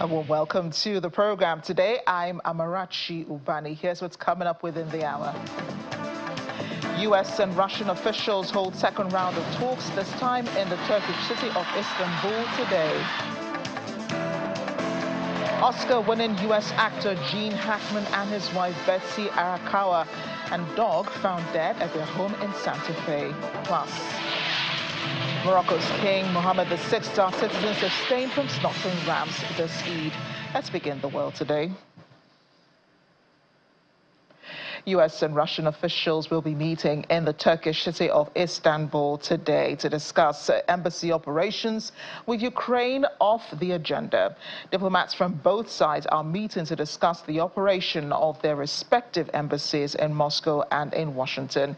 A warm welcome to the program. Today, I'm Amarachi Ubani. Here's what's coming up within the hour. U.S. and Russian officials hold second round of talks, this time in the Turkish city of Istanbul today. Oscar-winning U.S. actor Jean Hackman and his wife Betsy Arakawa and dog found dead at their home in Santa Fe. Plus, Morocco's King Mohammed VI, our citizens abstain from slaughtering rams this Eid. Let's begin the world today. U.S. and Russian officials will be meeting in the Turkish city of Istanbul today to discuss embassy operations with Ukraine off the agenda. Diplomats from both sides are meeting to discuss the operation of their respective embassies in Moscow and in Washington.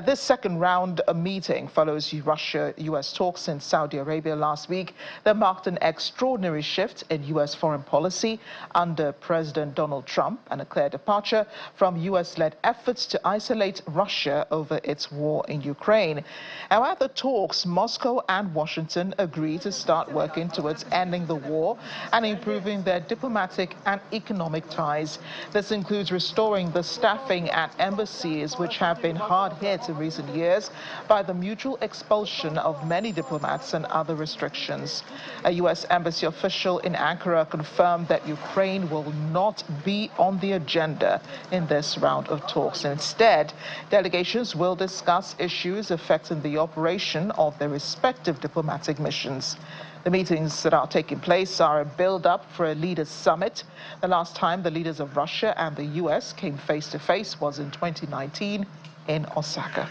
This second round meeting follows Russia-U.S. talks in Saudi Arabia last week that marked an extraordinary shift in U.S. foreign policy under President Donald Trump and a clear departure from U.S.-led efforts to isolate Russia over its war in Ukraine. Now, at the talks, Moscow and Washington agreed to start working towards ending the war and improving their diplomatic and economic ties. This includes restoring the staffing at embassies, which have been hard hit in recent years by the mutual expulsion of many diplomats and other restrictions. A U.S. embassy official in Ankara confirmed that Ukraine will not be on the agenda in this round of talks. Instead, delegations will discuss issues affecting the operation of their respective diplomatic missions. The meetings that are taking place are a build-up for a leaders' summit. The last time the leaders of Russia and the U.S. came face-to-face was in 2019 in Osaka.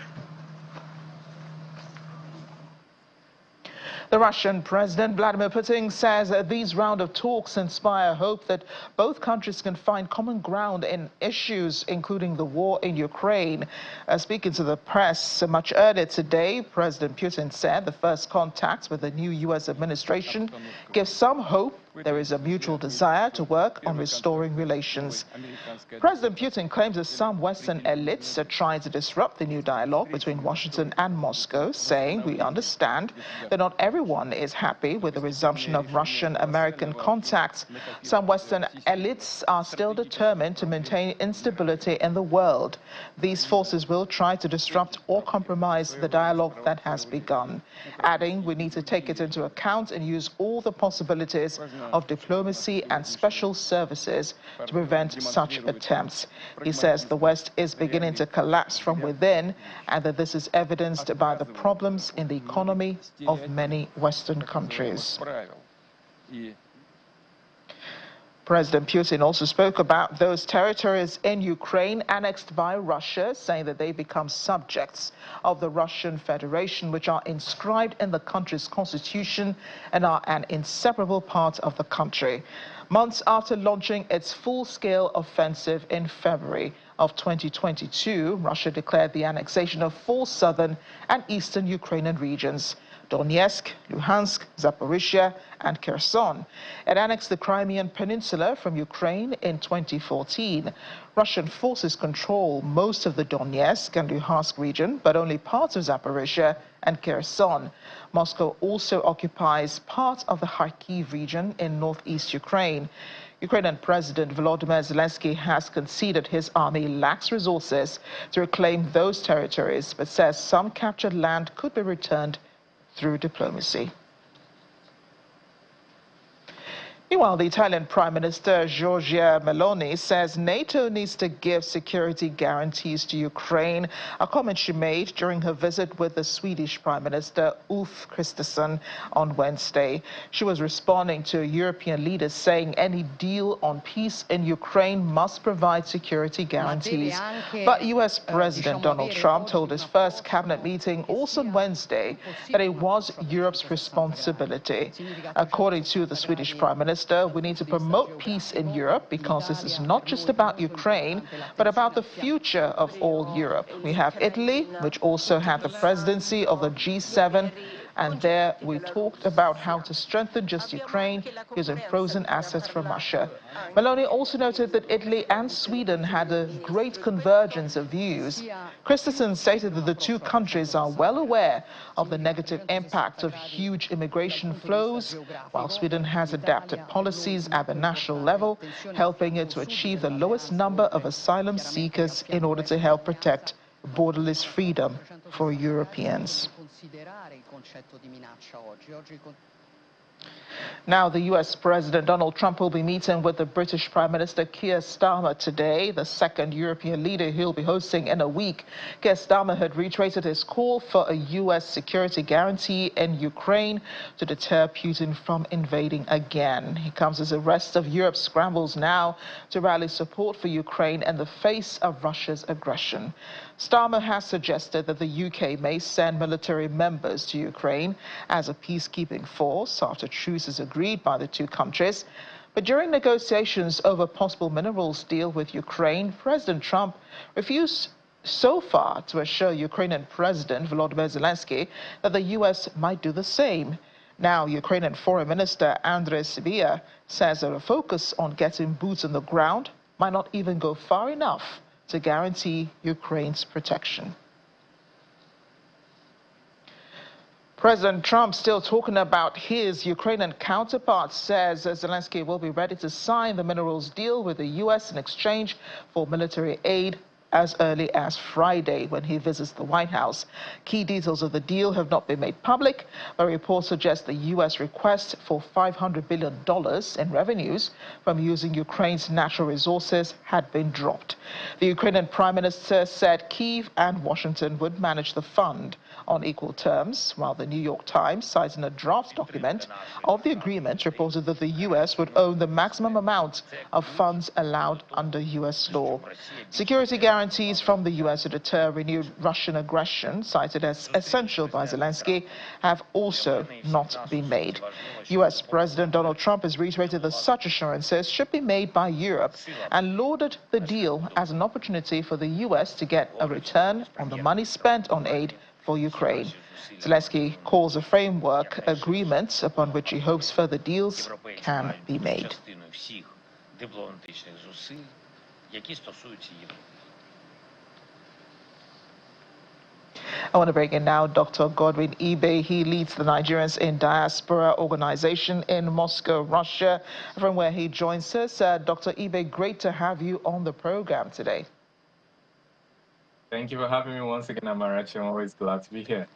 The Russian President Vladimir Putin says these round of talks inspire hope that both countries can find common ground in issues including the war in Ukraine. Speaking to the press much earlier today, President Putin said the first contacts with the new U.S. administration give some hope there is a mutual desire to work on restoring relations. President Putin claims that some Western elites are trying to disrupt the new dialogue between Washington and Moscow, saying, "We understand that not everyone is happy with the resumption of Russian-American contacts. Some Western elites are still determined to maintain instability in the world. These forces will try to disrupt or compromise the dialogue that has begun." Adding, "We need to take it into account and use all the possibilities of diplomacy and special services to prevent such attempts." He says the West is beginning to collapse from within and that this is evidenced by the problems in the economy of many Western countries. President Putin also spoke about those territories in Ukraine annexed by Russia, saying that they become subjects of the Russian Federation, which are inscribed in the country's constitution and are an inseparable part of the country. Months after launching its full-scale offensive in February of 2022, Russia declared the annexation of 4 southern and eastern Ukrainian regions: Donetsk, Luhansk, Zaporizhia, and Kherson. It annexed the Crimean Peninsula from Ukraine in 2014. Russian forces control most of the Donetsk and Luhansk region, but only parts of Zaporizhia and Kherson. Moscow also occupies part of the Kharkiv region in northeast Ukraine. Ukrainian President Volodymyr Zelensky has conceded his army lacks resources to reclaim those territories, but says some captured land could be returned through diplomacy. Meanwhile, the Italian Prime Minister Giorgia Meloni says NATO needs to give security guarantees to Ukraine, a comment she made during her visit with the Swedish Prime Minister Ulf Kristersson on Wednesday. She was responding to European leaders saying any deal on peace in Ukraine must provide security guarantees. But U.S. President Donald Trump told his first cabinet meeting also on Wednesday that it was Europe's responsibility. According to the Swedish Prime Minister, we need to promote peace in Europe because this is not just about Ukraine, but about the future of all Europe. We have Italy, which also had the presidency of the G7, and there we talked about how to strengthen just Ukraine using frozen assets from Russia. Meloni also noted that Italy and Sweden had a great convergence of views. Christensen stated that the two countries are well aware of the negative impact of huge immigration flows, while Sweden has adapted policies at the national level, helping it to achieve the lowest number of asylum seekers in order to help protect borderless freedom for Europeans. Now, the U.S. President Donald Trump will be meeting with the British Prime Minister Keir Starmer today, the second European leader he'll be hosting in a week. Keir Starmer had reiterated his call for a U.S. security guarantee in Ukraine to deter Putin from invading again. He comes as the rest of Europe scrambles now to rally support for Ukraine in the face of Russia's aggression. Starmer has suggested that the UK may send military members to Ukraine as a peacekeeping force after truce is agreed by the two countries. But during negotiations over possible minerals deal with Ukraine, President Trump refused so far to assure Ukrainian President Volodymyr Zelensky that the US might do the same. Now, Ukrainian Foreign Minister Andrei Sybiha says that a focus on getting boots on the ground might not even go far enough to guarantee Ukraine's protection. President Trump, still talking about his Ukrainian counterpart, says Zelensky will be ready to sign the minerals deal with the U.S. in exchange for military aid as early as Friday when he visits the White House. Key details of the deal have not been made public, but reports suggest the U.S. request for $500 billion in revenues from using Ukraine's natural resources had been dropped. The Ukrainian Prime Minister said Kyiv and Washington would manage the fund on equal terms, while the New York Times, citing a draft document of the agreement, reported that the U.S. would own the maximum amount of funds allowed under U.S. law. Security guarantees from the U.S. to deter renewed Russian aggression, cited as essential by Zelensky, have also not been made. U.S. President Donald Trump has reiterated that such assurances should be made by Europe and lauded the deal as an opportunity for the U.S. to get a return on the money spent on aid for Ukraine. Zelensky calls a framework agreement upon which he hopes further deals can be made. I want to bring in now Dr. Godwin Ibe. He leads the Nigerians in Diaspora organization in Moscow, Russia, from where he joins us. Dr. Ibe, great to have you on the program today. Thank you for having me once again, Amarachi. I'm always glad to be here.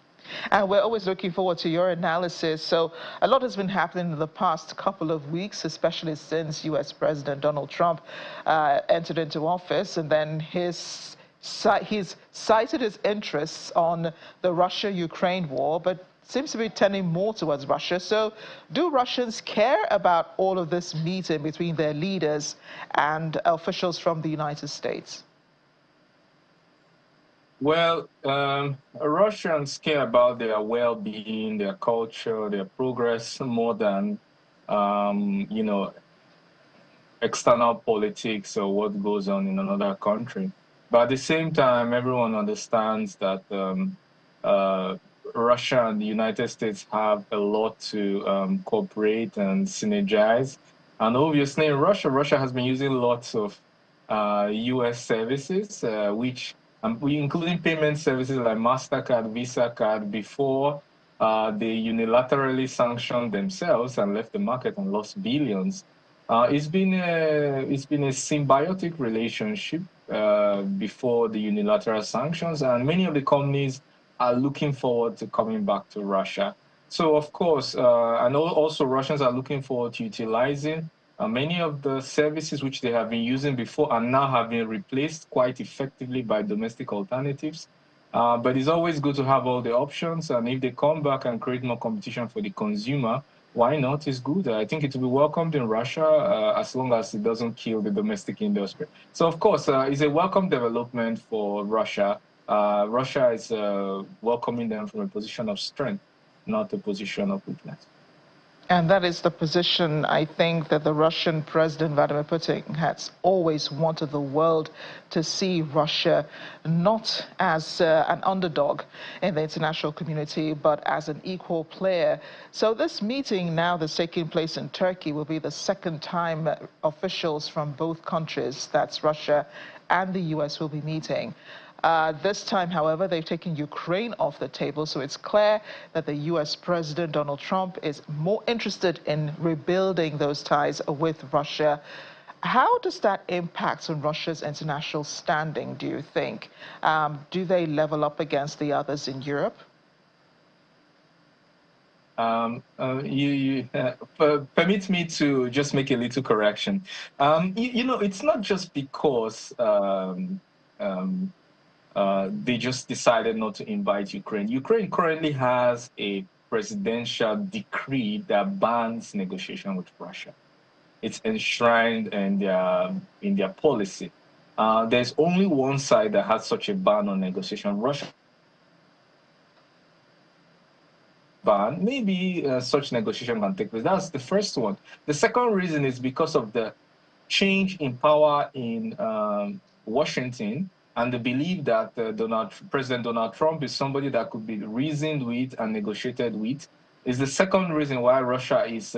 And we're always looking forward to your analysis. So a lot has been happening in the past couple of weeks, especially since U.S. President Donald Trump entered into office, and then he's cited his interests on the Russia-Ukraine war, but seems to be tending more towards Russia. So do Russians care about all of this meeting between their leaders and officials from the United States? Well, Russians care about their well-being, their culture, their progress more than, external politics or what goes on in another country. But at the same time, everyone understands that Russia and the United States have a lot to cooperate and synergize. And obviously in Russia has been using lots of U.S. services, including payment services like MasterCard, Visa card, before they unilaterally sanctioned themselves and left the market and lost billions. It's been a symbiotic relationship before the unilateral sanctions, and many of the companies are looking forward to coming back to Russia. So, of course, and also Russians are looking forward to utilizing many of the services which they have been using before and now have been replaced quite effectively by domestic alternatives. But it's always good to have all the options. And if they come back and create more competition for the consumer, why not? It's good. I think it will be welcomed in Russia as long as it doesn't kill the domestic industry. So, of course, it's a welcome development for Russia. Russia is welcoming them from a position of strength, not a position of weakness. And that is the position, I think, that the Russian President Vladimir Putin has always wanted the world to see Russia not as an underdog in the international community, but as an equal player. So this meeting now that's taking place in Turkey will be the second time officials from both countries, that's Russia and the US, will be meeting. This time, however, they've taken Ukraine off the table, so it's clear that the U.S. President Donald Trump is more interested in rebuilding those ties with Russia. How does that impact on Russia's international standing, do you think? Do they level up against the others in Europe? Permit me to just make a little correction. You know, it's not just because they just decided not to invite Ukraine. Ukraine currently has a presidential decree that bans negotiation with Russia. It's enshrined in their policy. There's only one side that has such a ban on negotiation. Russia ban, maybe such negotiation can take place. That's the first one. The second reason is because of the change in power in Washington, and the belief that President Donald Trump is somebody that could be reasoned with and negotiated with, is the second reason why Russia is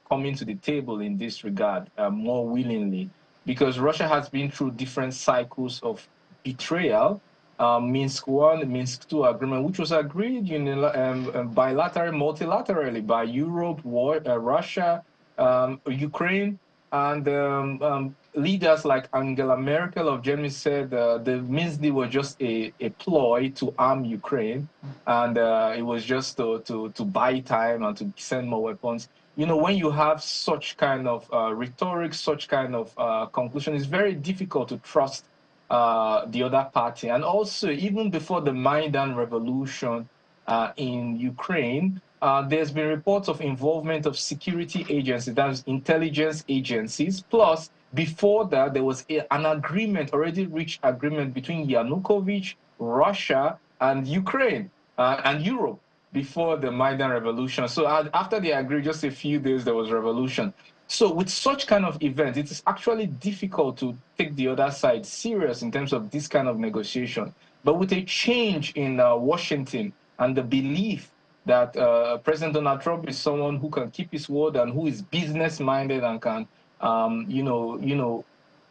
coming to the table in this regard more willingly, because Russia has been through different cycles of betrayal. Minsk I, Minsk II agreement, which was agreed bilaterally, multilaterally by Europe, Russia, Ukraine, and leaders like Angela Merkel of Germany said the Minsk deal was just a ploy to arm Ukraine, and it was just to buy time and to send more weapons. You know, when you have such kind of rhetoric, such kind of conclusion, it's very difficult to trust the other party. And also, even before the Maidan revolution in Ukraine, there's been reports of involvement of security agencies, that is intelligence agencies. Plus, before that, there was an agreement, already reached agreement between Yanukovych, Russia, and Ukraine and Europe before the Maidan revolution. So after they agreed, just a few days, there was revolution. So with such kind of event, it is actually difficult to take the other side serious in terms of this kind of negotiation. But with a change in Washington and the belief that President Donald Trump is someone who can keep his word and who is business-minded and can,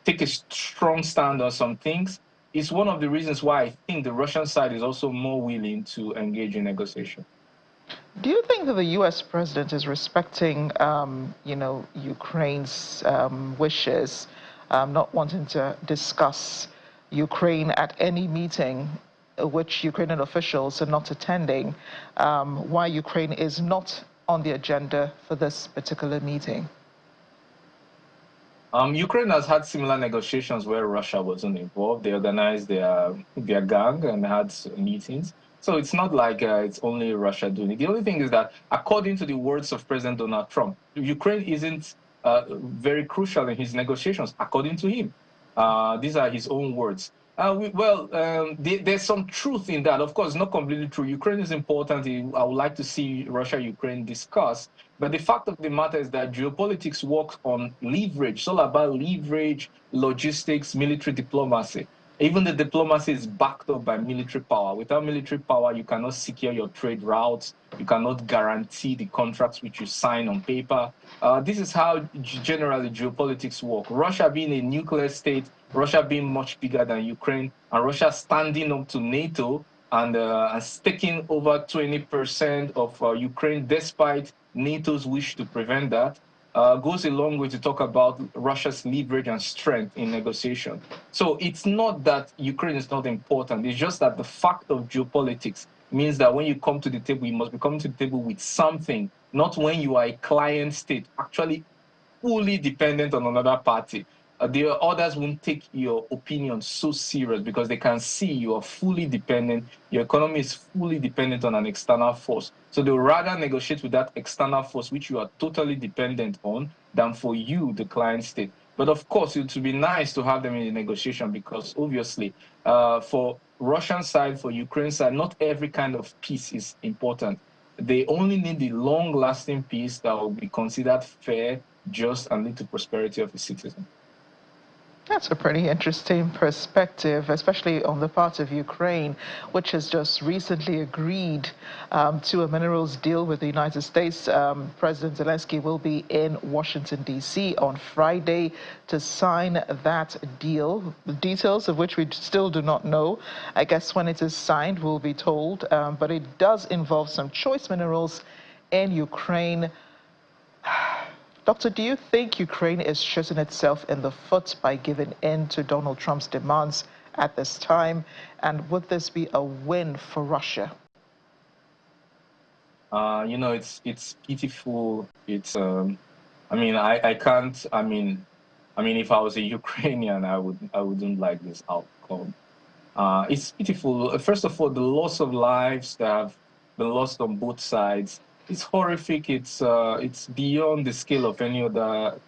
take a strong stand on some things, is one of the reasons why I think the Russian side is also more willing to engage in negotiation. Do you think that the U.S. president is respecting, Ukraine's wishes, not wanting to discuss Ukraine at any meeting, which Ukrainian officials are not attending, why Ukraine is not on the agenda for this particular meeting? Ukraine has had similar negotiations where Russia wasn't involved. They organized their gang and had meetings. So it's not like it's only Russia doing it. The only thing is that, according to the words of President Donald Trump, Ukraine isn't very crucial in his negotiations, according to him. These are his own words. There's some truth in that. Of course, not completely true. Ukraine is important. I would like to see Russia-Ukraine discuss. But the fact of the matter is that geopolitics works on leverage. It's all about leverage, logistics, military diplomacy. Even the diplomacy is backed up by military power. Without military power, you cannot secure your trade routes. You cannot guarantee the contracts which you sign on paper. This is how generally geopolitics work. Russia being a nuclear state, Russia being much bigger than Ukraine, and Russia standing up to NATO and taking over 20% of Ukraine, despite NATO's wish to prevent that, goes a long way to talk about Russia's leverage and strength in negotiation. So it's not that Ukraine is not important. It's just that the fact of geopolitics means that when you come to the table, you must be coming to the table with something, not when you are a client state, actually fully dependent on another party. The others won't take your opinion so serious because they can see you are fully dependent. Your economy is fully dependent on an external force. So they'll rather negotiate with that external force, which you are totally dependent on, than for you, the client state. But of course, it would be nice to have them in the negotiation because obviously, for Russian side, for Ukraine side, not every kind of peace is important. They only need the long-lasting peace that will be considered fair, just, and lead to prosperity of the citizen. That's a pretty interesting perspective, especially on the part of Ukraine, which has just recently agreed to a minerals deal with the United States. President Zelensky will be in Washington, D.C. on Friday to sign that deal, the details of which we still do not know. I guess when it is signed, we'll be told. But it does involve some choice minerals in Ukraine. Doctor, do you think Ukraine is shooting itself in the foot by giving in to Donald Trump's demands at this time? And would this be a win for Russia? It's pitiful. I mean, I can't. If I was a Ukrainian, I wouldn't like this outcome. It's pitiful. First of all, the loss of lives that have been lost on both sides. It's horrific. It's beyond the scale of any other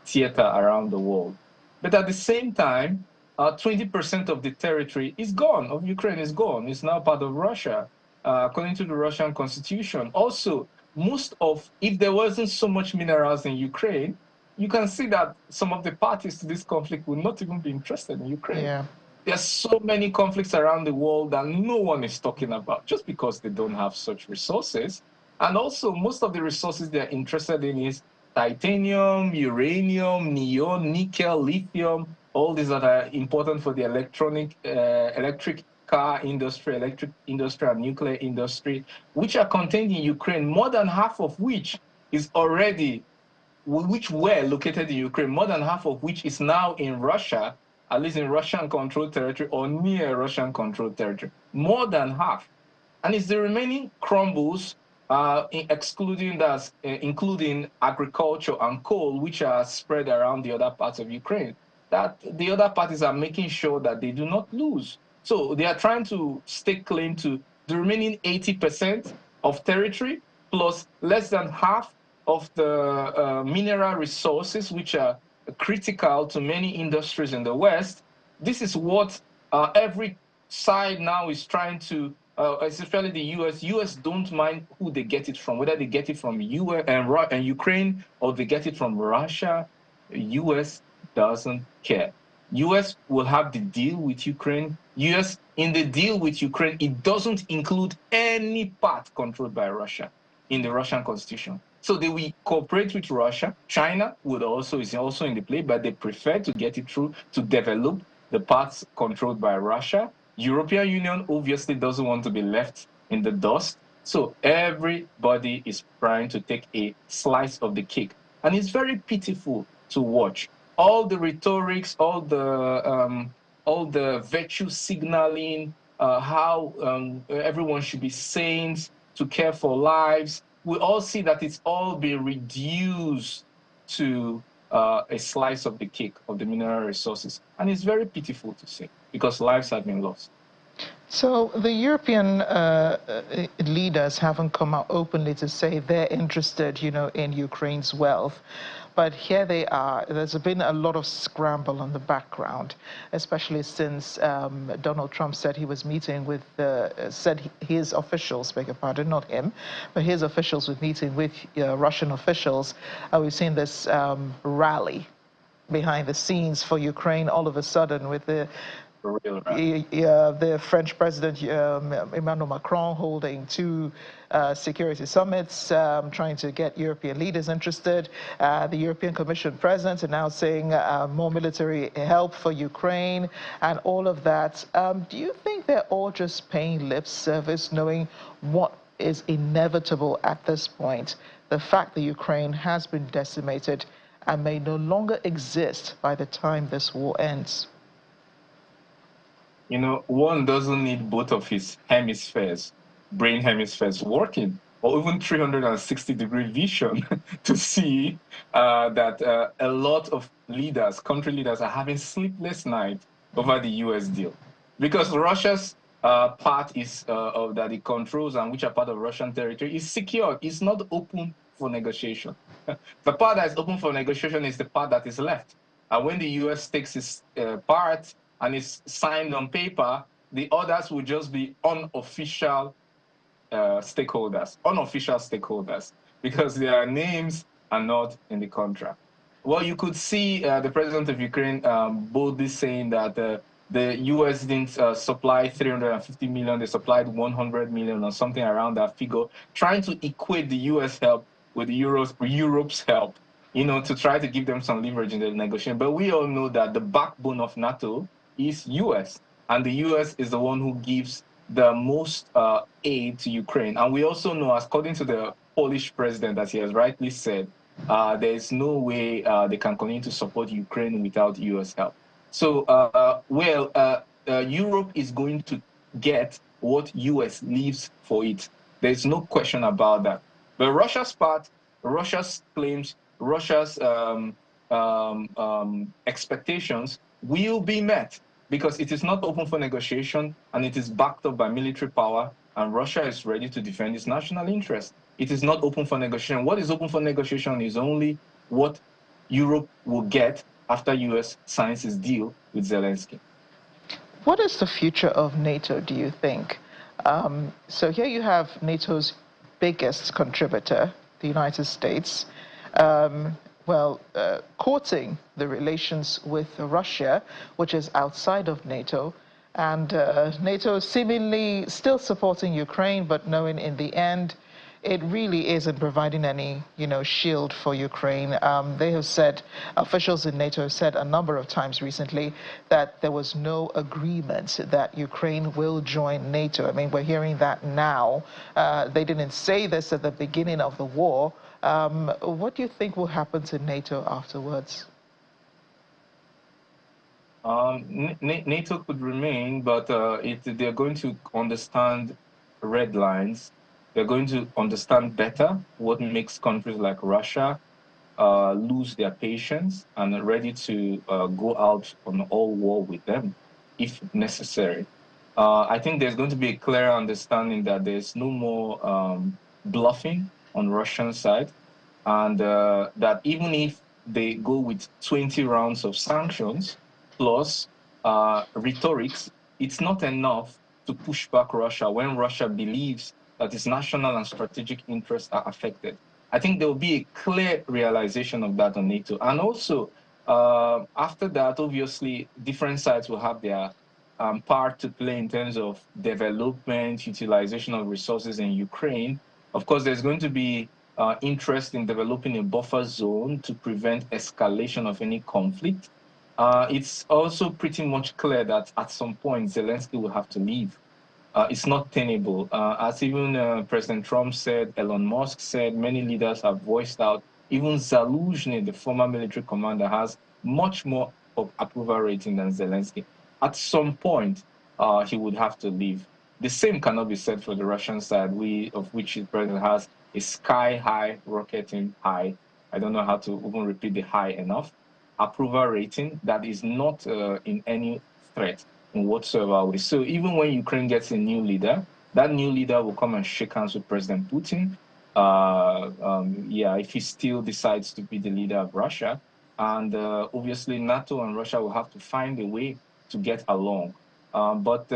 theater around the world. But at the same time, 20% of the territory is gone, of Ukraine is gone. It's now part of Russia, according to the Russian constitution. Also, if there wasn't so much minerals in Ukraine, you can see that some of the parties to this conflict would not even be interested in Ukraine. Yeah. There's so many conflicts around the world that no one is talking about just because they don't have such resources. And also, most of the resources they're interested in is titanium, uranium, neon, nickel, lithium, all these that are important for the electric car industry, and nuclear industry, which are contained in Ukraine, more than half of which were located in Ukraine, more than half of which is now in Russia, at least in Russian-controlled territory or near Russian-controlled territory, more than half. And it's the remaining crumbles, including agriculture and coal, which are spread around the other parts of Ukraine, that the other parties are making sure that they do not lose. So they are trying to stake claim to the remaining 80% of territory, plus less than half of the mineral resources, which are critical to many industries in the West. This is what every side now is trying to, especially the U.S. U.S. don't mind who they get it from, whether they get it from US and Ukraine or they get it from Russia. U.S. doesn't care. U.S. will have the deal with Ukraine. U.S. in the deal with Ukraine, it doesn't include any part controlled by Russia in the Russian constitution. So they will cooperate with Russia. China is also in the play, but they prefer to get it through to develop the parts controlled by Russia. European Union obviously doesn't want to be left in the dust. So everybody is trying to take a slice of the cake. And it's very pitiful to watch. All the rhetorics, all the virtue signaling, how everyone should be saints, to care for lives, we all see that it's all been reduced to a slice of the cake of the mineral resources. And it's very pitiful to see because lives have been lost. So the European leaders haven't come out openly to say they're interested, in Ukraine's wealth. But here they are. There's been a lot of scramble in the background, especially since Donald Trump said he was meeting with, his officials, beg your pardon, not him, but his officials were meeting with Russian officials. We've seen this rally behind the scenes for Ukraine all of a sudden with the French President Emmanuel Macron holding two security summits, trying to get European leaders interested. The European Commission President announcing more military help for Ukraine and all of that. Do you think they're all just paying lip service, knowing what is inevitable at this point? The fact that Ukraine has been decimated and may no longer exist by the time this war ends. One doesn't need both of his brain hemispheres working, or even 360-degree vision to see that a lot of country leaders are having sleepless nights over the U.S. deal. Because Russia's part that it controls and which are part of Russian territory is secured. It's not open for negotiation. The part that is open for negotiation is the part that is left. And when the U.S. takes its part, and it's signed on paper, the others will just be unofficial stakeholders, unofficial stakeholders, because their names are not in the contract. Well, you could see the president of Ukraine boldly saying that the U.S. didn't supply 350 million, they supplied 100 million or something around that figure, trying to equate the U.S. help with Europe's help, to try to give them some leverage in the negotiation. But we all know that the backbone of NATO is U.S., and the U.S. is the one who gives the most aid to Ukraine. And we also know, according to the Polish president, as he has rightly said, there is no way they can continue to support Ukraine without U.S. help. So, Europe is going to get what U.S. leaves for it. There's no question about that. But Russia's part, Russia's claims, Russia's expectations will be met because it is not open for negotiation and it is backed up by military power, and Russia is ready to defend its national interest. It is not open for negotiation. What is open for negotiation is only what Europe will get after US signs its deal with Zelensky. What is the future of NATO, do you think? So here you have NATO's biggest contributor, the United States, courting the relations with Russia, which is outside of NATO, and NATO seemingly still supporting Ukraine, but knowing in the end it really isn't providing any, shield for Ukraine. They have said, officials in NATO have said a number of times recently that there was no agreement that Ukraine will join NATO. I mean, we're hearing that now. They didn't say this at the beginning of the war. What do you think will happen to NATO afterwards? NATO could remain, but they're going to understand red lines. They're going to understand better what makes countries like Russia lose their patience and are ready to go out on all war with them if necessary. I think there's going to be a clearer understanding that there's no more bluffing on Russian side, and that even if they go with 20 rounds of sanctions plus rhetorics, it's not enough to push back Russia when Russia believes that its national and strategic interests are affected. I think there will be a clear realization of that on NATO. And also, after that, obviously, different sides will have their part to play in terms of development, utilization of resources in Ukraine. Of course, there's going to be interest in developing a buffer zone to prevent escalation of any conflict. It's also pretty much clear that at some point, Zelensky will have to leave. It's not tenable. As even President Trump said, Elon Musk said, many leaders have voiced out. Even Zaluzhny, the former military commander, has much more of approval rating than Zelensky. At some point, he would have to leave. The same cannot be said for the Russian side, of which the president has a sky-high, rocketing high. I don't know how to even repeat the high enough. Approval rating that is not in any threat in whatsoever way. So even when Ukraine gets a new leader, that new leader will come and shake hands with President Putin. If he still decides to be the leader of Russia. And obviously NATO and Russia will have to find a way to get along. But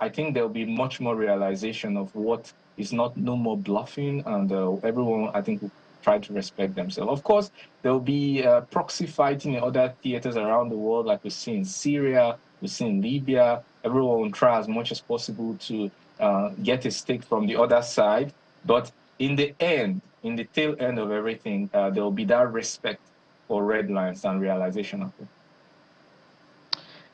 I think there'll be much more realization of what is no more bluffing, and everyone, I think, will try to respect themselves. Of course, there'll be proxy fighting in other theaters around the world, like we see in Syria, we see in Libya. Everyone will try as much as possible to get a stake from the other side. But in the end, in the tail end of everything, there will be that respect for red lines and realization of it.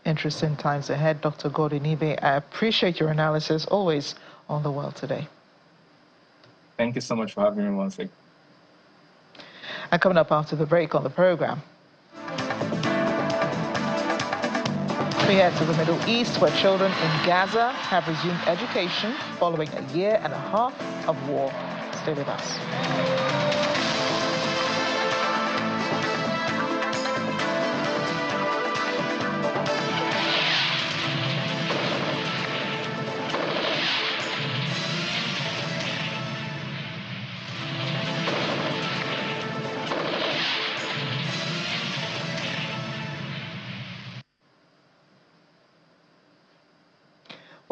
Interesting times ahead, Dr. Gordon Ibe. I appreciate your analysis always on The World Today. Thank you so much for having me once again. And coming up after the break on the program, we head to the Middle East, where children in Gaza have resumed education following a year and a half of war. Stay with us.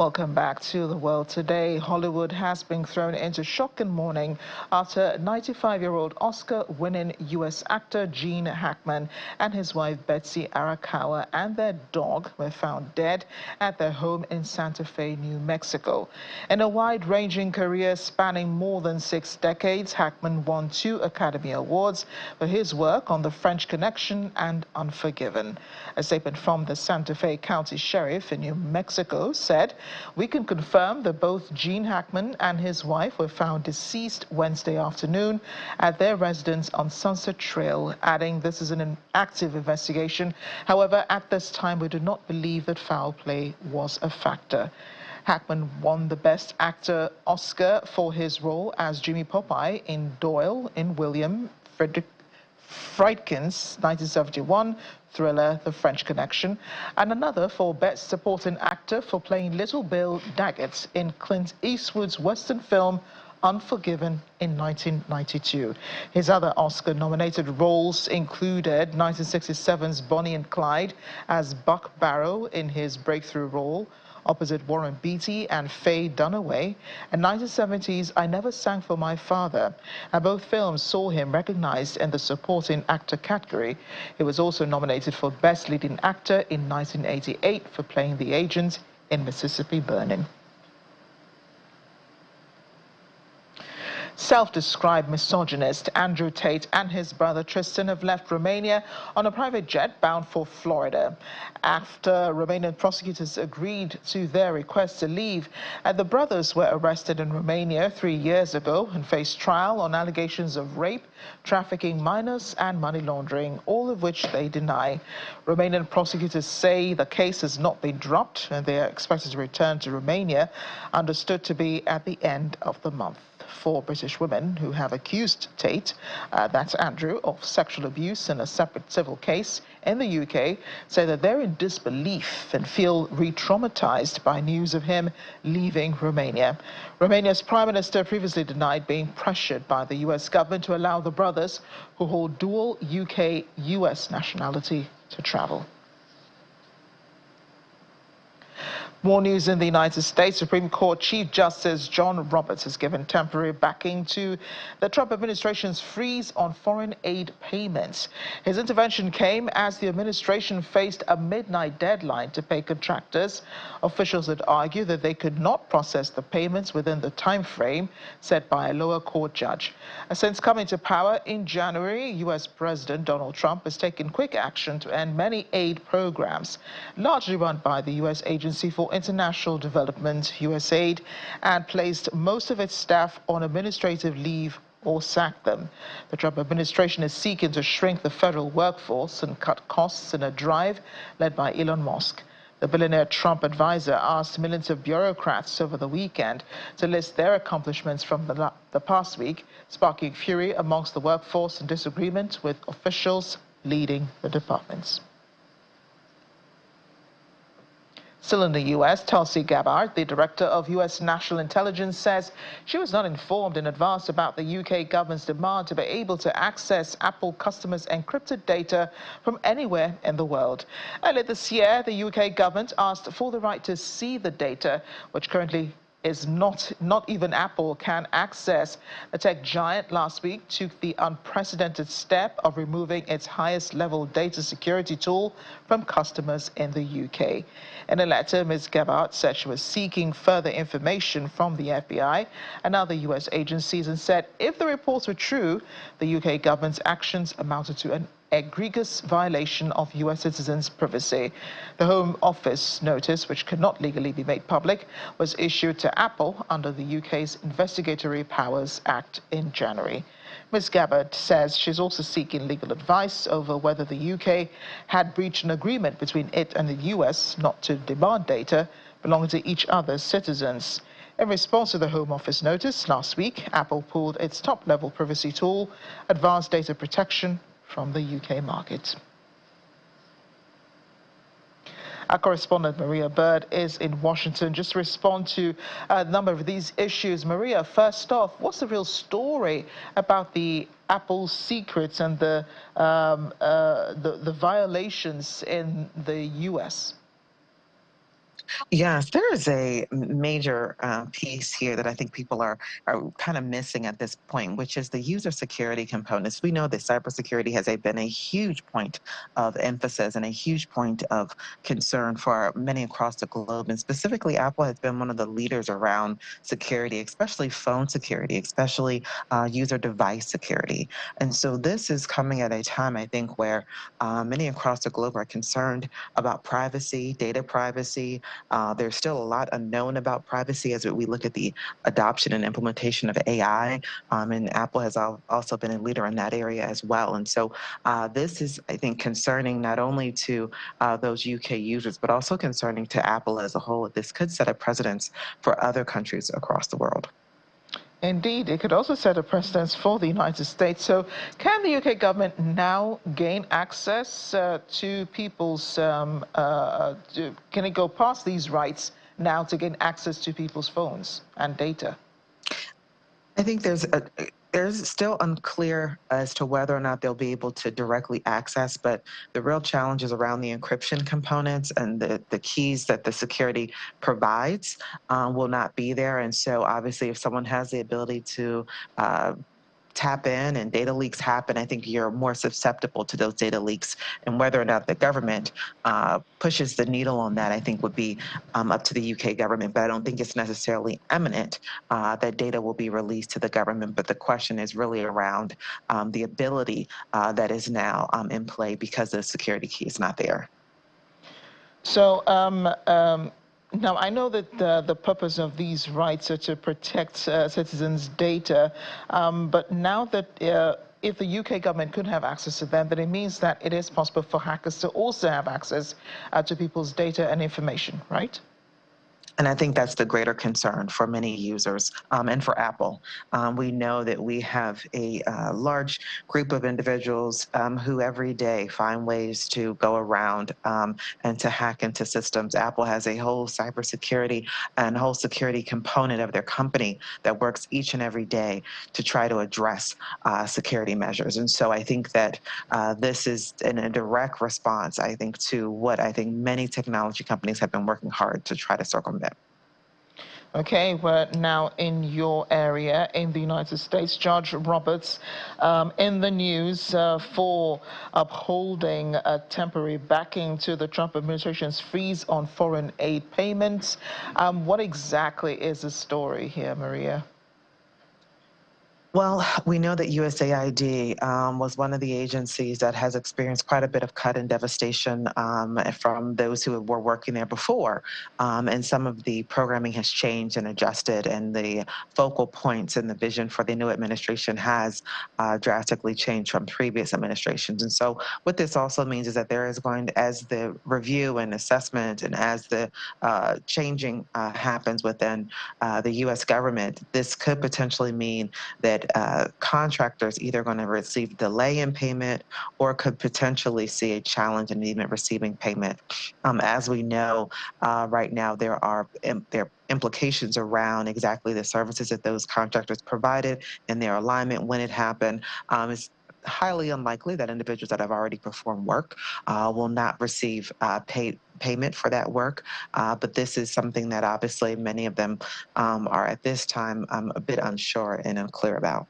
Welcome back to The World Today. Hollywood has been thrown into shock and mourning after 95-year-old Oscar-winning U.S. actor Jean Hackman and his wife Betsy Arakawa and their dog were found dead at their home in Santa Fe, New Mexico. In a wide-ranging career spanning more than 6 decades, Hackman won 2 Academy Awards for his work on The French Connection and Unforgiven. A statement from the Santa Fe County Sheriff in New Mexico said, "We can confirm that both Jean Hackman and his wife were found deceased Wednesday afternoon at their residence on Sunset Trail," adding, "This is an active investigation. However, at this time, we do not believe that foul play was a factor." Hackman won the Best Actor Oscar for his role as Jimmy Popeye in Doyle in William Friedkin's 1971 thriller The French Connection, and another for Best Supporting Actor for playing Little Bill Daggett in Clint Eastwood's Western film Unforgiven in 1992. His other Oscar-nominated roles included 1967's Bonnie and Clyde as Buck Barrow in his breakthrough role opposite Warren Beatty and Faye Dunaway, and 1970's I Never Sang for My Father. And both films saw him recognized in the supporting actor category. He was also nominated for Best Leading Actor in 1988 for playing the agent in Mississippi Burning. Self-described misogynist Andrew Tate and his brother Tristan have left Romania on a private jet bound for Florida after Romanian prosecutors agreed to their request to leave. The brothers were arrested in Romania 3 years ago and faced trial on allegations of rape, trafficking minors and money laundering, all of which they deny. Romanian prosecutors say the case has not been dropped and they are expected to return to Romania, understood to be at the end of the month. 4 British women who have accused Tate, that's Andrew, of sexual abuse in a separate civil case in the UK, say that they're in disbelief and feel re-traumatized by news of him leaving Romania. Romania's Prime Minister previously denied being pressured by the US government to allow the brothers, who hold dual UK-US nationality, to travel. More news in the United States. Supreme Court Chief Justice John Roberts has given temporary backing to the Trump administration's freeze on foreign aid payments. His intervention came as the administration faced a midnight deadline to pay contractors. Officials had argued that they could not process the payments within the time frame set by a lower court judge. Since coming to power in January, U.S. President Donald Trump has taken quick action to end many aid programs, largely run by the U.S. Agency for International Development, USAID, and placed most of its staff on administrative leave or sacked them. The Trump administration is seeking to shrink the federal workforce and cut costs in a drive led by Elon Musk. The billionaire Trump advisor asked millions of bureaucrats over the weekend to list their accomplishments from the past week, sparking fury amongst the workforce and disagreement with officials leading the departments. Still in the U.S., Tulsi Gabbard, the director of U.S. National Intelligence, says she was not informed in advance about the U.K. government's demand to be able to access Apple customers' encrypted data from anywhere in the world. Earlier this year, the U.K. government asked for the right to see the data, which currently is not even Apple can access. The tech giant last week took the unprecedented step of removing its highest level data security tool from customers in the UK. In a letter, Ms. Gabbard said she was seeking further information from the FBI and other US agencies and said if the reports were true, the UK government's actions amounted to an egregious violation of U.S. citizens' privacy. The Home Office notice, which cannot legally be made public, was issued to Apple under the UK's Investigatory Powers Act in January. Ms. Gabbard says she's also seeking legal advice over whether the UK had breached an agreement between it and the US not to demand data belonging to each other's citizens. In response to the Home Office notice last week, Apple pulled its top-level privacy tool, Advanced Data Protection, from the UK market. Our correspondent Maria Bird is in Washington just to respond to a number of these issues. Maria, first off, what's the real story about the Apple secrets and the violations in the US? Yes, there is a major piece here that I think people are kind of missing at this point, which is the user security components. We know that cybersecurity has been a huge point of emphasis and a huge point of concern for many across the globe. And specifically, Apple has been one of the leaders around security, especially phone security, especially user device security. And so this is coming at a time, I think, where many across the globe are concerned about privacy, data privacy. There's still a lot unknown about privacy as we look at the adoption and implementation of AI, and Apple has also been a leader in that area as well. And so this is, I think, concerning not only to those UK users, but also concerning to Apple as a whole. This could set a precedence for other countries across the world. Indeed, it could also set a precedence for the United States. So can the UK government now gain access to people's, can it go past these rights now to gain access to people's phones and data? I think there's still unclear as to whether or not they'll be able to directly access, but the real challenge is around the encryption components and the keys that the security provides will not be there. And so obviously if someone has the ability to tap in and data leaks happen, I think you're more susceptible to those data leaks. And whether or not the government pushes the needle on that, I think would be up to the UK government. But I don't think it's necessarily imminent that data will be released to the government. But the question is really around the ability that is now in play because the security key is not there. So now, I know that the purpose of these rights are to protect citizens' data, but now that if the UK government could have access to them, then it means that it is possible for hackers to also have access to people's data and information, right? And I think that's the greater concern for many users and for Apple. We know that we have a large group of individuals who every day find ways to go around and to hack into systems. Apple has a whole cybersecurity and whole security component of their company that works each and every day to try to address security measures. And so I think that this is in a direct response, I think, to what I think many technology companies have been working hard to try to circumvent. Okay, we're now in your area in the United States. Judge Roberts in the news for upholding a temporary backing to the Trump administration's freeze on foreign aid payments. What exactly is the story here, Maria? Well, we know that USAID was one of the agencies that has experienced quite a bit of cut and devastation from those who were working there before. And some of the programming has changed and adjusted, and the focal points and the vision for the new administration has drastically changed from previous administrations. And so what this also means is that there is going to, as the review and assessment and as the changing happens within the U.S. government, this could potentially mean that contractors either going to receive delay in payment or could potentially see a challenge in even receiving payment. As we know, right now there are implications around exactly the services that those contractors provided and their alignment when it happened. It's highly unlikely that individuals that have already performed work will not receive payment for that work. But this is something that obviously many of them are at this time a bit unsure and unclear about.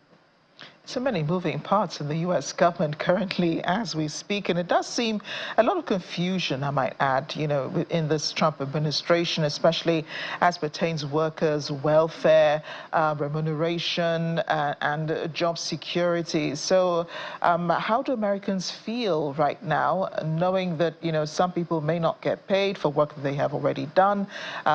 So many moving parts in the U.S. government currently as we speak, and it does seem a lot of confusion, I might add, in this Trump administration, especially as pertains workers' welfare, remuneration, and job security. So how do Americans feel right now, knowing that, some people may not get paid for work that they have already done,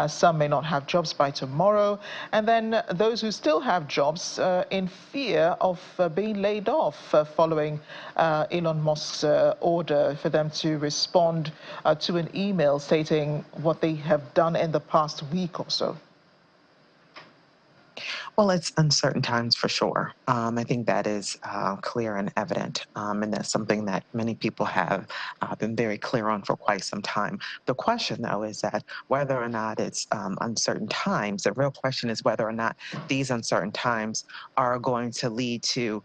some may not have jobs by tomorrow, and then those who still have jobs in fear of being laid off following Elon Musk's order for them to respond to an email stating what they have done in the past week or so? Well, it's uncertain times for sure. I think that is clear and evident, and that's something that many people have been very clear on for quite some time. The question, though, is that whether or not it's uncertain times, the real question is whether or not these uncertain times are going to lead to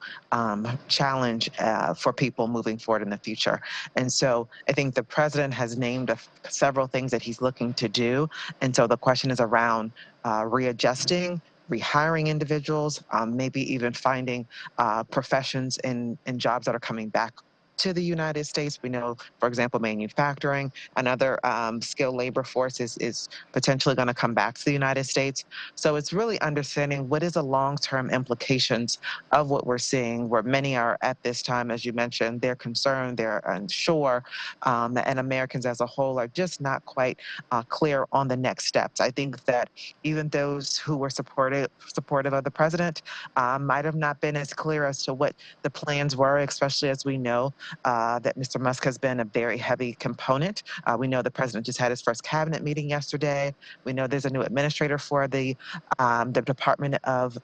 challenge for people moving forward in the future. And so I think the president has named several things that he's looking to do. And so the question is around readjusting, rehiring individuals, maybe even finding professions and jobs that are coming back to the United States. We know, for example, manufacturing, another skilled labor force is potentially going to come back to the United States. So it's really understanding what is the long-term implications of what we're seeing, where many are at this time, as you mentioned, they're concerned, they're unsure, and Americans as a whole are just not quite clear on the next steps. I think that even those who were supportive of the president might have not been as clear as to what the plans were, especially as we know that Mr. Musk has been a very heavy component. We know the president just had his first cabinet meeting yesterday. We know there's a new administrator for the Department of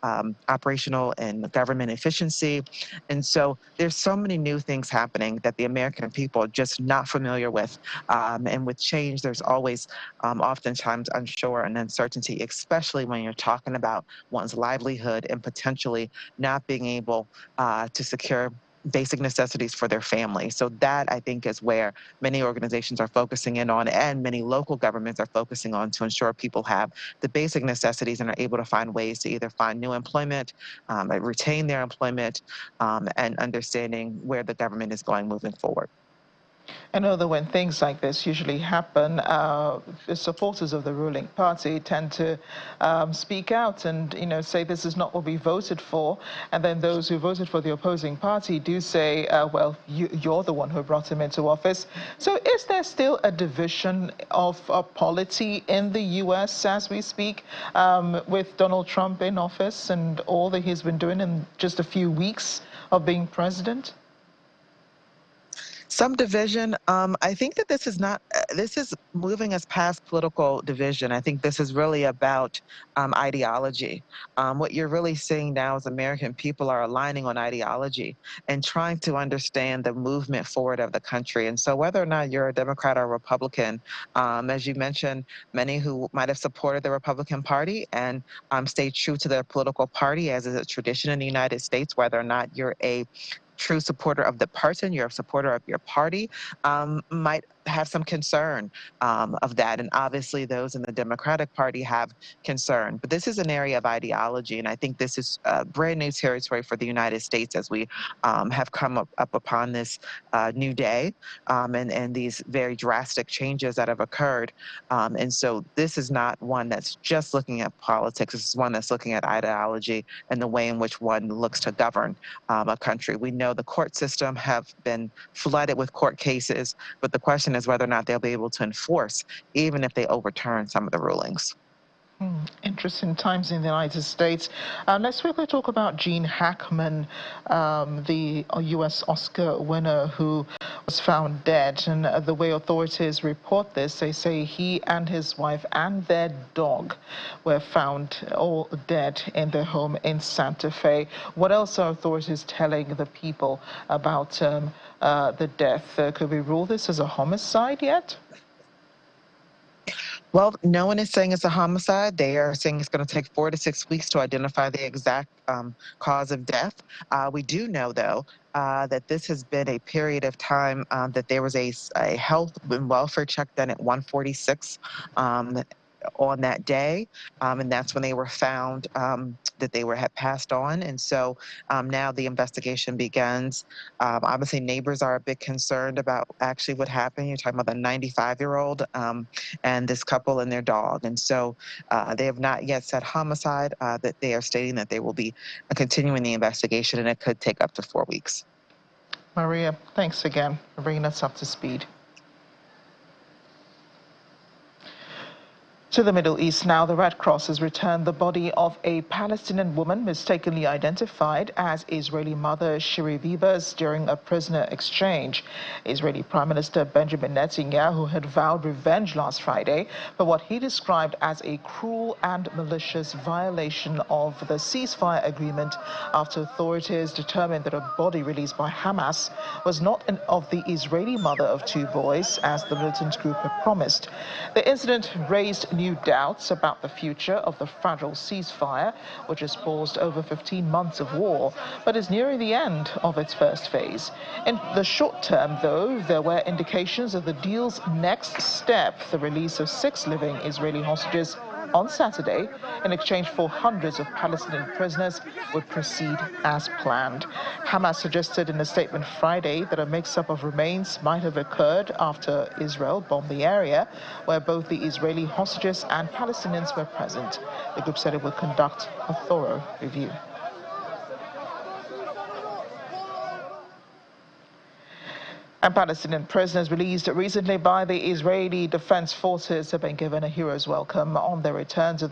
Operational and Government Efficiency. And so there's so many new things happening that the American people are just not familiar with. And with change, there's always oftentimes unsure and uncertainty, especially when you're talking about one's livelihood and potentially not being able to secure basic necessities for their family. So that, I think, is where many organizations are focusing in on, and many local governments are focusing on, to ensure people have the basic necessities and are able to find ways to either find new employment, retain their employment, and understanding where the government is going moving forward. I know that when things like this usually happen, the supporters of the ruling party tend to speak out and, say this is not what we voted for. And then those who voted for the opposing party do say, well, you're the one who brought him into office. So is there still a division of polity in the U.S. as we speak, with Donald Trump in office and all that he's been doing in just a few weeks of being president? Some division. I think that this is not, this is moving us past political division. I think this is really about ideology. What you're really seeing now is American people are aligning on ideology and trying to understand the movement forward of the country. And so whether or not you're a Democrat or Republican, as you mentioned, many who might have supported the Republican Party and stayed true to their political party, as is a tradition in the United States, whether or not you're a true supporter of the person, you're a supporter of your party, might have some concern of that. And obviously those in the Democratic Party have concern. But this is an area of ideology, and I think this is brand new territory for the United States as we have come up upon this new day and these very drastic changes that have occurred. And so this is not one that's just looking at politics. This is one that's looking at ideology and the way in which one looks to govern a country. We know the court system have been flooded with court cases, but the question is whether or not they'll be able to enforce, even if they overturn some of the rulings. Interesting times in the United States. Let's quickly talk about Jean Hackman, the U.S. Oscar winner who was found dead. And the way authorities report this, they say he and his wife and their dog were found all dead in their home in Santa Fe. What else are authorities telling the people about the death? Could we rule this as a homicide yet? Well, no one is saying it's a homicide. They are saying it's going to take 4 to 6 weeks to identify the exact cause of death. We do know, though, that this has been a period of time that there was a health and welfare check done at 1:46 on that day, and that's when they were found that they had passed on. And so now the investigation begins. Obviously, neighbors are a bit concerned about actually what happened. You're talking about the 95-year-old and this couple and their dog. And so they have not yet said homicide, that they are stating that they will be continuing the investigation, and it could take up to 4 weeks. Maria, thanks again for bringing us up to speed. To the Middle East now, the Red Cross has returned the body of a Palestinian woman mistakenly identified as Israeli mother Shiri Vivas during a prisoner exchange. Israeli Prime Minister Benjamin Netanyahu had vowed revenge last Friday for what he described as a cruel and malicious violation of the ceasefire agreement after authorities determined that a body released by Hamas was not of the Israeli mother of two boys, as the militant group had promised. The incident raised new doubts about the future of the fragile ceasefire, which has paused over 15 months of war, but is nearing the end of its first phase. In the short term, though, there were indications of the deal's next step, the release of 6 living Israeli hostages on Saturday in exchange for hundreds of Palestinian prisoners would proceed as planned. Hamas suggested in a statement Friday that a mix-up of remains might have occurred after Israel bombed the area where both the Israeli hostages and Palestinians were present. The group said it would conduct a thorough review. And Palestinian prisoners released recently by the Israeli Defense Forces have been given a hero's welcome on their return to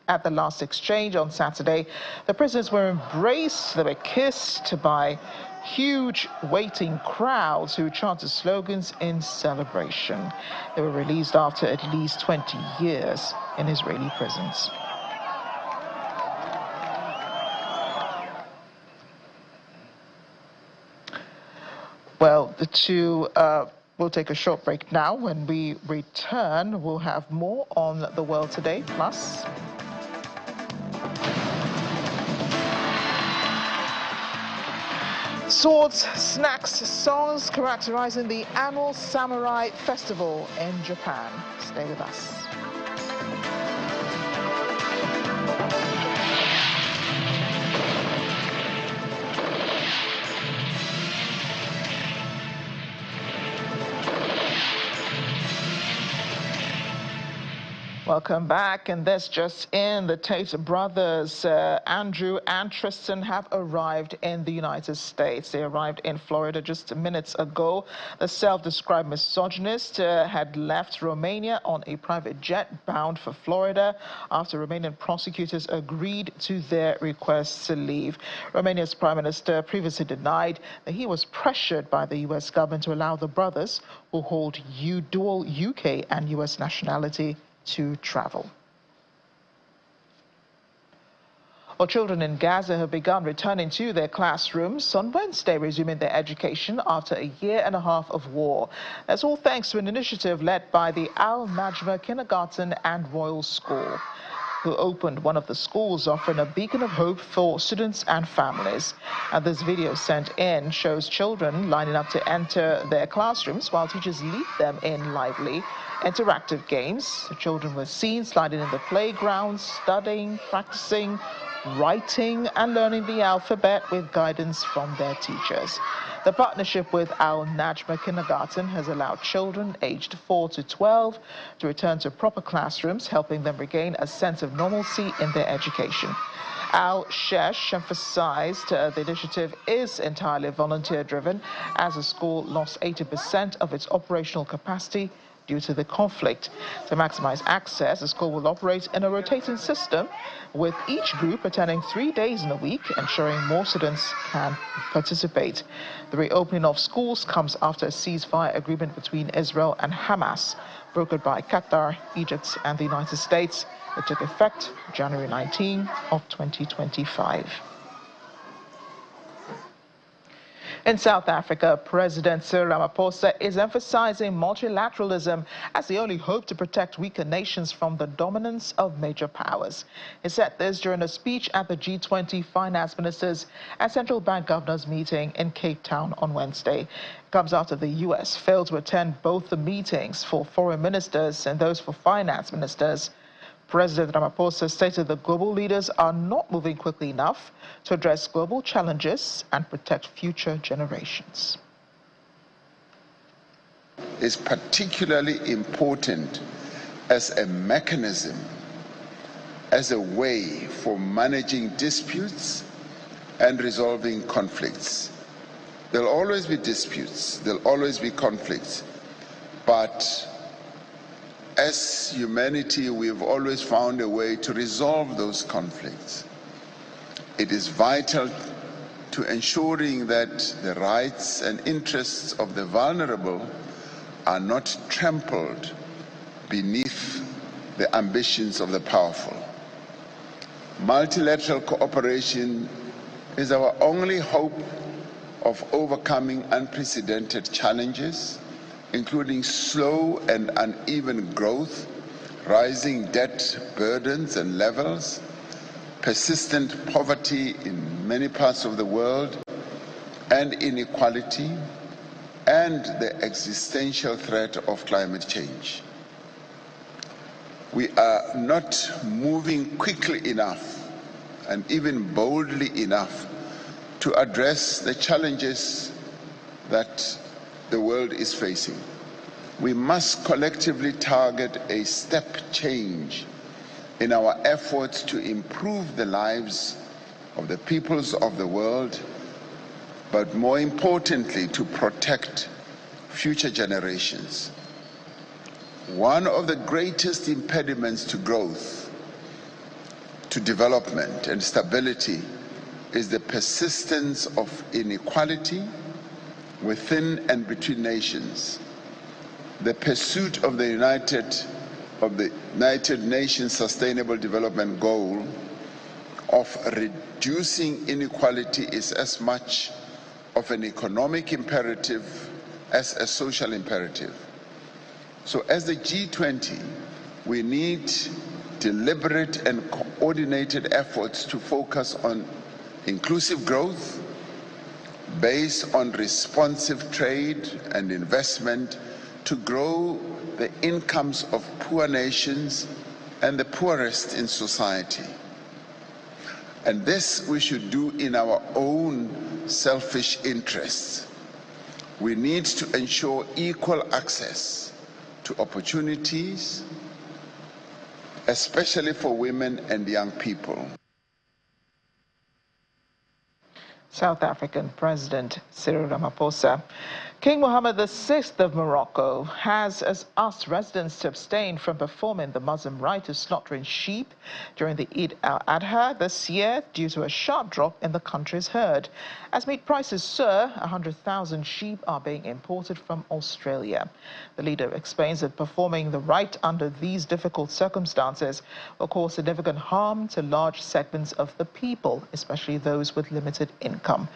at the last exchange on Saturday. The prisoners were embraced, they were kissed by huge waiting crowds who chanted slogans in celebration. They were released after at least 20 years in Israeli prisons. Well, we'll take a short break now. When we return, we'll have more on the world today, plus swords, snacks, songs characterizing the annual Samurai Festival in Japan. Stay with us. Welcome back, and this just in, the Tate brothers, Andrew and Tristan, have arrived in the United States. They arrived in Florida just minutes ago. The self-described misogynist had left Romania on a private jet bound for Florida after Romanian prosecutors agreed to their request to leave. Romania's Prime Minister previously denied that he was pressured by the U.S. government to allow the brothers, who hold dual UK and U.S. nationality, to travel. Well, children in Gaza have begun returning to their classrooms on Wednesday, resuming their education after a year and a half of war. That's all thanks to an initiative led by the Al-Najma Kindergarten and Royal School, who opened one of the schools, offering a beacon of hope for students and families. And this video sent in shows children lining up to enter their classrooms while teachers lead them in lively, interactive games. The children were seen sliding in the playgrounds, studying, practicing, writing, and learning the alphabet with guidance from their teachers. The partnership with Al-Najma Kindergarten has allowed children aged 4 to 12 to return to proper classrooms, helping them regain a sense of normalcy in their education. Al-Shesh emphasized the initiative is entirely volunteer-driven, as the school lost 80% of its operational capacity due to the conflict. To maximize access, the school will operate in a rotating system, with each group attending 3 days in a week, ensuring more students can participate. The reopening of schools comes after a ceasefire agreement between Israel and Hamas, brokered by Qatar, Egypt, and the United States. It took effect January 19 of 2025. In South Africa, President Cyril Ramaphosa is emphasizing multilateralism as the only hope to protect weaker nations from the dominance of major powers. He said this during a speech at the G20 finance ministers and central bank governors meeting in Cape Town on Wednesday. It comes after the U.S. failed to attend both the meetings for foreign ministers and those for finance ministers. President Ramaphosa stated that global leaders are not moving quickly enough to address global challenges and protect future generations. Is particularly important as a mechanism, as a way for managing disputes and resolving conflicts. There'll always be disputes, there'll always be conflicts, but as humanity, we've always found a way to resolve those conflicts. It is vital to ensuring that the rights and interests of the vulnerable are not trampled beneath the ambitions of the powerful. Multilateral cooperation is our only hope of overcoming unprecedented challenges, including slow and uneven growth, rising debt burdens and levels, persistent poverty in many parts of the world, and inequality, and the existential threat of climate change. We are not moving quickly enough and even boldly enough to address the challenges that the world is facing. We must collectively target a step change in our efforts to improve the lives of the peoples of the world, but more importantly, to protect future generations. One of the greatest impediments to growth, to development and stability is the persistence of inequality within and between nations. The pursuit of the United Nations Sustainable Development Goal of reducing inequality is as much of an economic imperative as a social imperative. So as the G20, we need deliberate and coordinated efforts to focus on inclusive growth based on responsive trade and investment to grow the incomes of poor nations and the poorest in society. And this we should do in our own selfish interests. We need to ensure equal access to opportunities, especially for women and young people. South African President Cyril Ramaphosa. King Mohammed VI of Morocco has asked residents to abstain from performing the Muslim rite of slaughtering sheep during the Eid al-Adha this year due to a sharp drop in the country's herd. As meat prices soar, 100,000 sheep are being imported from Australia. The leader explains that performing the rite under these difficult circumstances will cause significant harm to large segments of the people, especially those with limited income.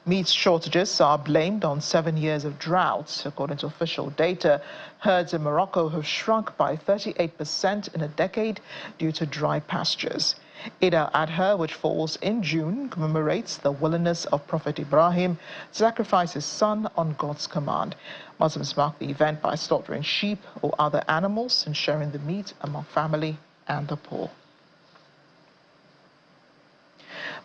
Meat shortages are blamed on 7 years of drought. According to official data, herds in Morocco have shrunk by 38% in a decade due to dry pastures. Eid al-Adha, which falls in June, commemorates the willingness of Prophet Ibrahim to sacrifice his son on God's command. Muslims mark the event by slaughtering sheep or other animals and sharing the meat among family and the poor.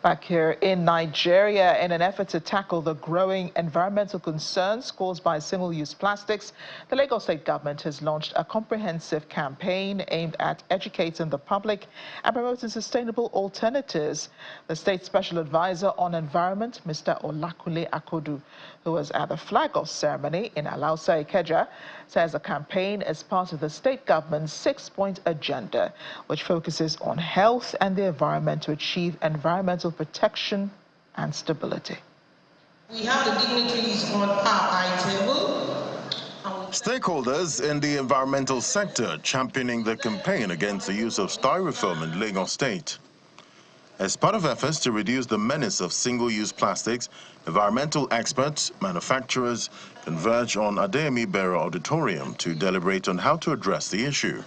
Back here in Nigeria, in an effort to tackle the growing environmental concerns caused by single-use plastics, the Lagos State government has launched a comprehensive campaign aimed at educating the public and promoting sustainable alternatives. The state special advisor on environment, Mr. Olakunle Akodu, who was at the flag-off ceremony in Alausa, Ikeja, says the campaign is part of the state government's 6-point agenda, which focuses on health and the environment to achieve environmental protection and stability. We have the dignitaries on our high table. Stakeholders in the environmental sector championing the campaign against the use of styrofoam in Lagos State. As part of efforts to reduce the menace of single-use plastics, environmental experts, manufacturers converge on Adeyemi Bera Auditorium to deliberate on how to address the issue.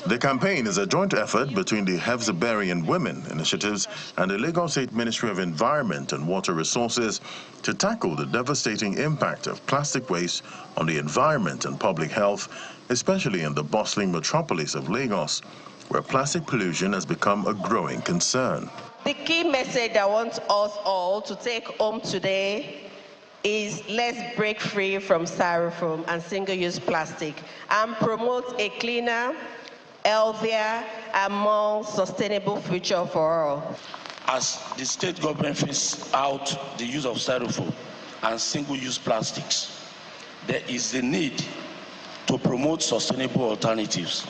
The campaign is a joint effort between the Hefziberian Women Initiatives and the Lagos State Ministry of Environment and Water Resources to tackle the devastating impact of plastic waste on the environment and public health, especially in the bustling metropolis of Lagos, where plastic pollution has become a growing concern. The key message I want us all to take home today is let's break free from styrofoam and single-use plastic and promote a cleaner, healthier, and more sustainable future for all. As the state government phases out the use of styrofoam and single-use plastics, there is the need to promote sustainable alternatives.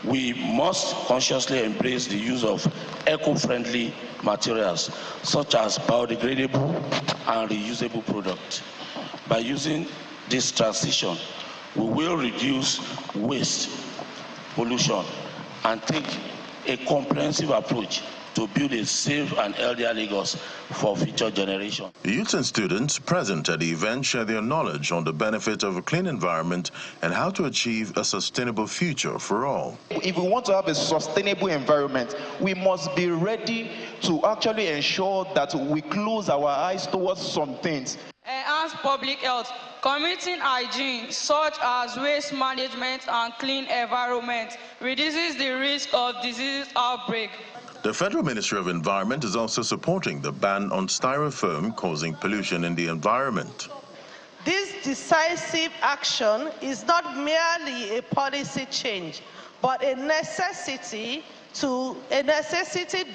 We must consciously embrace the use of eco-friendly materials such as biodegradable and reusable products. By using this transition, we will reduce waste, pollution, and take a comprehensive approach to build a safe and healthier Lagos for future generations. Youths and students present at the event share their knowledge on the benefit of a clean environment and how to achieve a sustainable future for all. If we want to have a sustainable environment, we must be ready to actually ensure that we close our eyes towards some things. Enhance public health, commuting hygiene such as waste management and clean environment reduces the risk of disease outbreak. The Federal Ministry of Environment is also supporting the ban on styrofoam causing pollution in the environment. This decisive action is not merely a policy change, but a necessity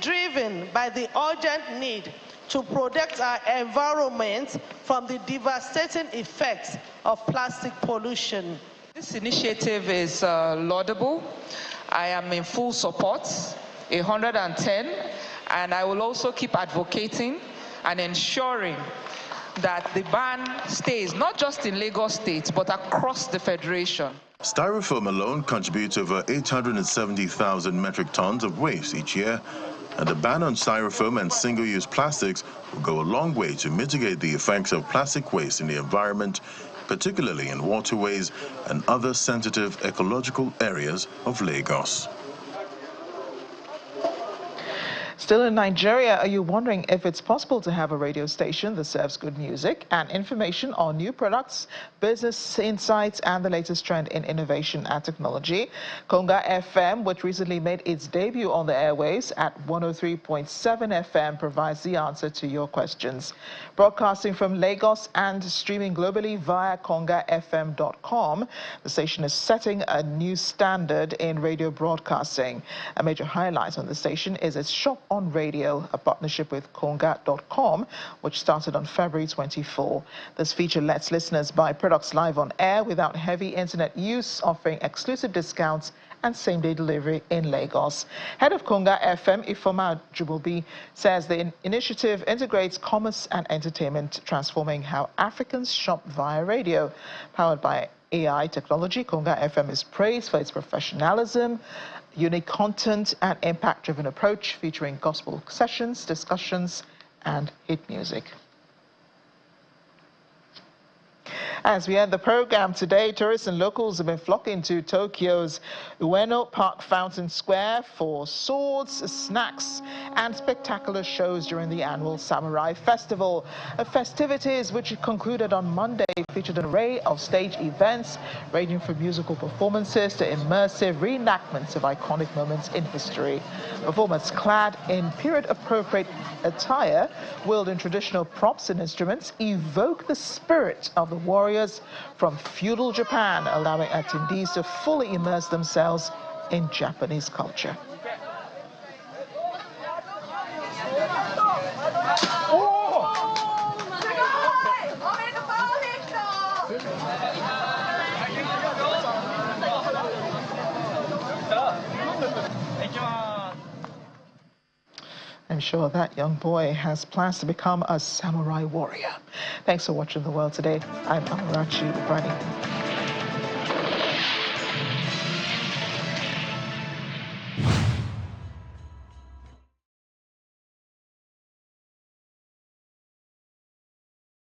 driven by the urgent need to protect our environment from the devastating effects of plastic pollution. This initiative is laudable. I am in full support. 110, and I will also keep advocating and ensuring that the ban stays not just in Lagos State but across the Federation. Styrofoam alone contributes over 870,000 metric tons of waste each year, and the ban on styrofoam and single-use plastics will go a long way to mitigate the effects of plastic waste in the environment, particularly in waterways and other sensitive ecological areas of Lagos. Still in Nigeria, are you wondering if it's possible to have a radio station that serves good music and information on new products, business insights, and the latest trend in innovation and technology? Konga FM, which recently made its debut on the airwaves at 103.7 FM, provides the answer to your questions. Broadcasting from Lagos and streaming globally via kongafm.com, the station is setting a new standard in radio broadcasting. A major highlight on the station is its Shop on Radio, a partnership with Konga.com, which started on February 24. This feature lets listeners buy products live on air without heavy internet use, offering exclusive discounts and same-day delivery in Lagos. Head of Konga FM, Ifoma Jubobi, says the initiative integrates commerce and entertainment, transforming how Africans shop via radio. Powered by AI technology, Konga FM is praised for its professionalism, unique content, and impact-driven approach, featuring gospel sessions, discussions, and hit music. As we end the program today, tourists and locals have been flocking to Tokyo's Ueno Park Fountain Square for swords, snacks, and spectacular shows during the annual Samurai Festival. Festivities, which concluded on Monday, featured an array of stage events ranging from musical performances to immersive reenactments of iconic moments in history. Performers clad in period-appropriate attire, wielding traditional props and instruments, evoke the spirit of the warriors from feudal Japan, allowing attendees to fully immerse themselves in Japanese culture. I'm sure that young boy has plans to become a samurai warrior. Thanks for watching The World Today. I'm Amarachi Ibrahim.